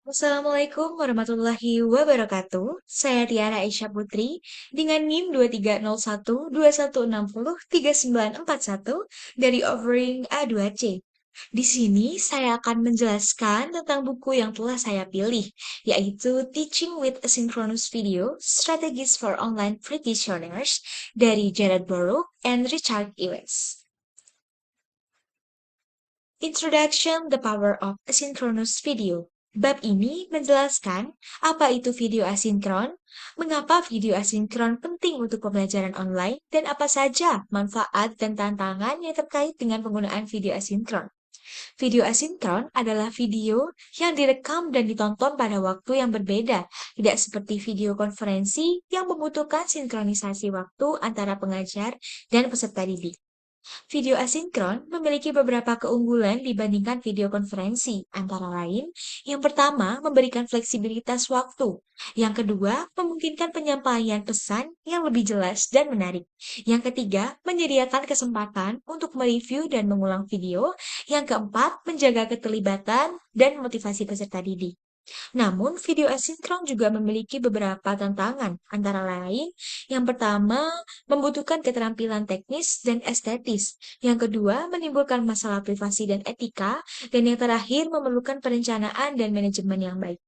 Assalamualaikum warahmatullahi wabarakatuh. Saya Tiara Aisyah Putri dengan NIM 230121603941 dari Offering A2C. Di sini saya akan menjelaskan tentang buku yang telah saya pilih, yaitu Teaching with Asynchronous Video: Strategies for Online Practitioners dari Jared Burrow and Richard Ewes. Introduction: The Power of Asynchronous Video. Bab ini menjelaskan apa itu video asinkron, mengapa video asinkron penting untuk pembelajaran online, dan apa saja manfaat dan tantangan yang terkait dengan penggunaan video asinkron. Video asinkron adalah video yang direkam dan ditonton pada waktu yang berbeda, tidak seperti video konferensi yang membutuhkan sinkronisasi waktu antara pengajar dan peserta didik. Video asinkron memiliki beberapa keunggulan dibandingkan video konferensi, antara lain, yang pertama, memberikan fleksibilitas waktu. Yang kedua, memungkinkan penyampaian pesan yang lebih jelas dan menarik. Yang ketiga, menyediakan kesempatan untuk mereview dan mengulang video. Yang keempat, menjaga keterlibatan dan motivasi peserta didik. Namun, video asinkron juga memiliki beberapa tantangan, antara lain, yang pertama, membutuhkan keterampilan teknis dan estetis. Yang kedua, menimbulkan masalah privasi dan etika. Dan yang terakhir, memerlukan perencanaan dan manajemen yang baik.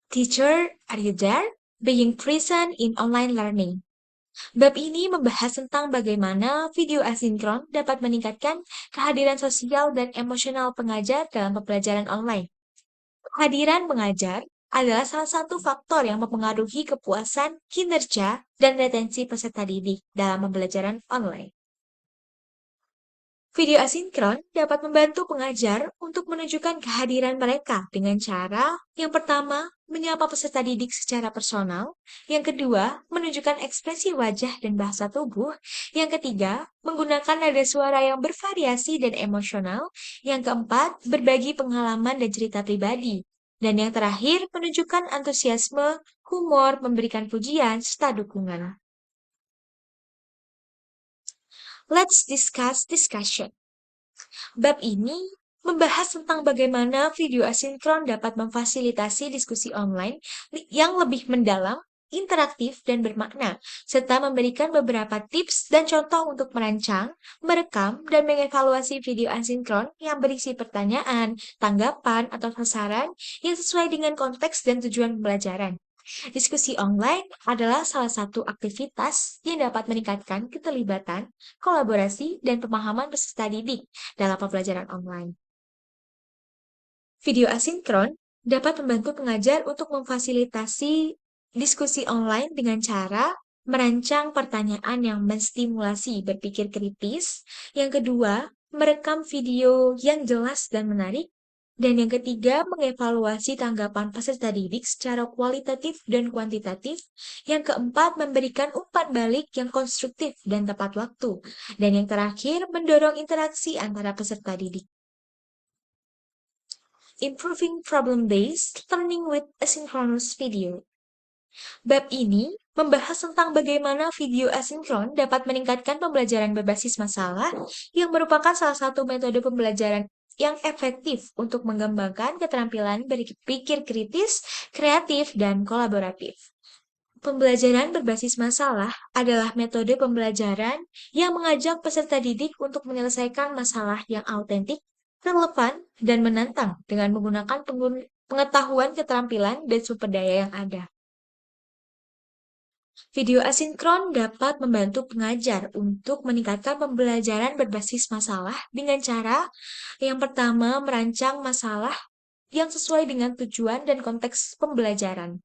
Teacher, are you there? Being present in online learning. Bab ini membahas tentang bagaimana video asinkron dapat meningkatkan kehadiran sosial dan emosional pengajar dalam pembelajaran online. Kehadiran pengajar adalah salah satu faktor yang mempengaruhi kepuasan, kinerja, dan retensi peserta didik dalam pembelajaran online. Video asinkron dapat membantu pengajar untuk menunjukkan kehadiran mereka dengan cara yang pertama, menyapa peserta didik secara personal, yang kedua, menunjukkan ekspresi wajah dan bahasa tubuh, yang ketiga, menggunakan nada suara yang bervariasi dan emosional, yang keempat, berbagi pengalaman dan cerita pribadi, dan yang terakhir, menunjukkan antusiasme, humor, memberikan pujian, serta dukungan. Let's discussion. Bab ini membahas tentang bagaimana video asinkron dapat memfasilitasi diskusi online yang lebih mendalam, interaktif, dan bermakna, serta memberikan beberapa tips dan contoh untuk merancang, merekam, dan mengevaluasi video asinkron yang berisi pertanyaan, tanggapan, atau sasaran yang sesuai dengan konteks dan tujuan pembelajaran. Diskusi online adalah salah satu aktivitas yang dapat meningkatkan keterlibatan, kolaborasi, dan pemahaman peserta didik dalam pembelajaran online. Video asinkron dapat membantu pengajar untuk memfasilitasi diskusi online dengan cara merancang pertanyaan yang menstimulasi berpikir kritis. Yang kedua, merekam video yang jelas dan menarik. Dan yang ketiga, mengevaluasi tanggapan peserta didik secara kualitatif dan kuantitatif. Yang keempat, memberikan umpan balik yang konstruktif dan tepat waktu. Dan yang terakhir, mendorong interaksi antara peserta didik. Improving Problem-Based Learning with Asynchronous Video. Bab ini membahas tentang bagaimana video asinkron dapat meningkatkan pembelajaran berbasis masalah yang merupakan salah satu metode pembelajaran yang efektif untuk mengembangkan keterampilan berpikir kritis, kreatif, dan kolaboratif. Pembelajaran berbasis masalah adalah metode pembelajaran yang mengajak peserta didik untuk menyelesaikan masalah yang autentik, relevan, dan menantang dengan menggunakan pengetahuan, keterampilan, dan sumber daya yang ada. Video asinkron dapat membantu pengajar untuk meningkatkan pembelajaran berbasis masalah dengan cara yang pertama, merancang masalah yang sesuai dengan tujuan dan konteks pembelajaran.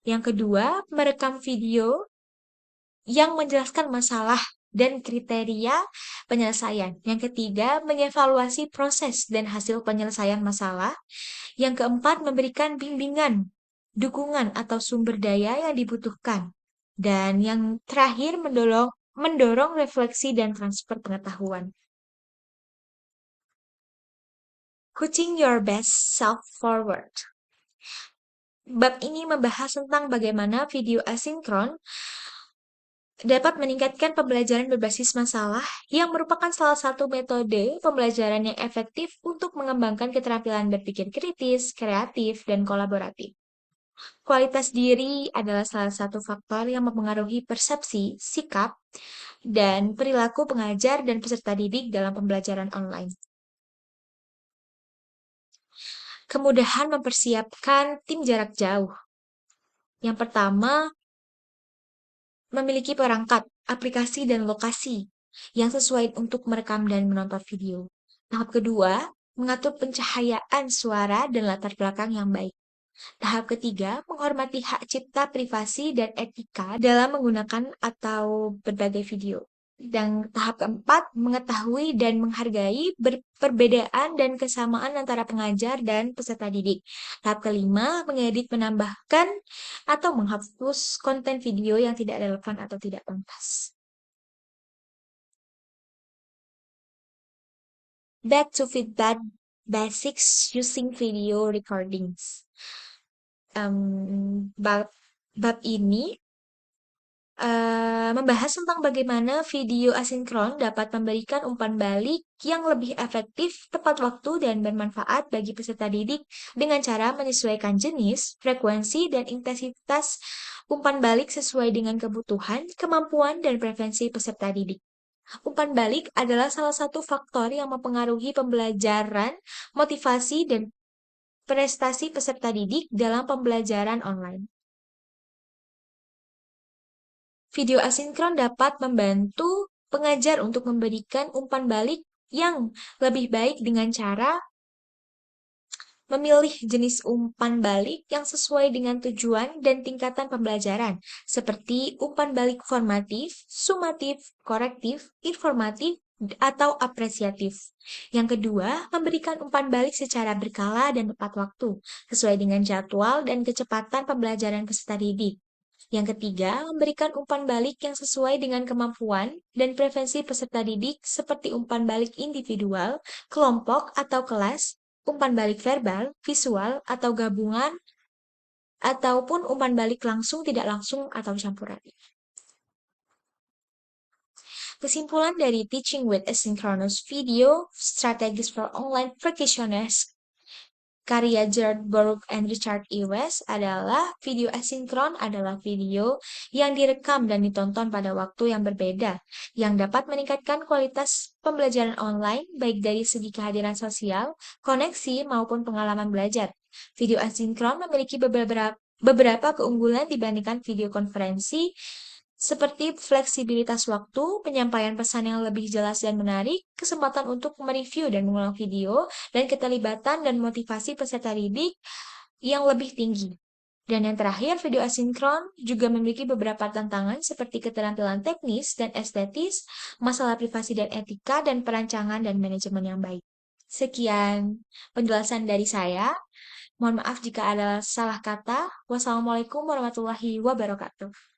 Yang kedua, merekam video yang menjelaskan masalah dan kriteria penyelesaian. Yang ketiga, mengevaluasi proses dan hasil penyelesaian masalah. Yang keempat, memberikan bimbingan, dukungan atau sumber daya yang dibutuhkan. Dan yang terakhir, mendorong refleksi dan transfer pengetahuan. Putting your best self forward. Bab ini membahas tentang bagaimana video asinkron dapat meningkatkan pembelajaran berbasis masalah yang merupakan salah satu metode pembelajaran yang efektif untuk mengembangkan keterampilan berpikir kritis, kreatif, dan kolaboratif. Kualitas diri adalah salah satu faktor yang mempengaruhi persepsi, sikap, dan perilaku pengajar dan peserta didik dalam pembelajaran online. Kemudahan mempersiapkan tim jarak jauh. Yang pertama, memiliki perangkat, aplikasi, dan lokasi yang sesuai untuk merekam dan menonton video. Tahap kedua, mengatur pencahayaan suara dan latar belakang yang baik. Tahap ketiga, menghormati hak cipta privasi dan etika dalam menggunakan atau berbagai video. Dan tahap keempat, mengetahui dan menghargai perbedaan dan kesamaan antara pengajar dan peserta didik. Tahap kelima, mengedit, menambahkan, atau menghapus konten video yang tidak relevan atau tidak pantas. Back to feedback basics using video recordings. Bab ini membahas tentang bagaimana video asinkron dapat memberikan umpan balik yang lebih efektif, tepat waktu, dan bermanfaat bagi peserta didik dengan cara menyesuaikan jenis, frekuensi, dan intensitas umpan balik sesuai dengan kebutuhan, kemampuan, dan preferensi peserta didik. Umpan balik adalah salah satu faktor yang mempengaruhi pembelajaran, motivasi, dan prestasi peserta didik dalam pembelajaran online. Video asinkron dapat membantu pengajar untuk memberikan umpan balik yang lebih baik dengan cara memilih jenis umpan balik yang sesuai dengan tujuan dan tingkatan pembelajaran, seperti umpan balik formatif, sumatif, korektif, informatif, atau apresiatif. Yang kedua, memberikan umpan balik secara berkala dan tepat waktu, sesuai dengan jadwal dan kecepatan pembelajaran peserta didik. Yang ketiga, memberikan umpan balik yang sesuai dengan kemampuan dan preferensi peserta didik seperti umpan balik individual, kelompok, atau kelas, umpan balik verbal, visual, atau gabungan, ataupun umpan balik langsung, tidak langsung, atau campuran. Kesimpulan dari Teaching with Asynchronous Video, Strategies for Online Practitioners, karya Gerard Baruch and Richard E. West adalah video asinkron adalah video yang direkam dan ditonton pada waktu yang berbeda, yang dapat meningkatkan kualitas pembelajaran online baik dari segi kehadiran sosial, koneksi, maupun pengalaman belajar. Video asinkron memiliki beberapa keunggulan dibandingkan video konferensi, seperti fleksibilitas waktu, penyampaian pesan yang lebih jelas dan menarik, kesempatan untuk mereview dan mengulang video, dan keterlibatan dan motivasi peserta didik yang lebih tinggi. Dan yang terakhir, video asinkron juga memiliki beberapa tantangan seperti keterampilan teknis dan estetis, masalah privasi dan etika, dan perancangan dan manajemen yang baik. Sekian penjelasan dari saya. Mohon maaf jika ada salah kata. Wassalamualaikum warahmatullahi wabarakatuh.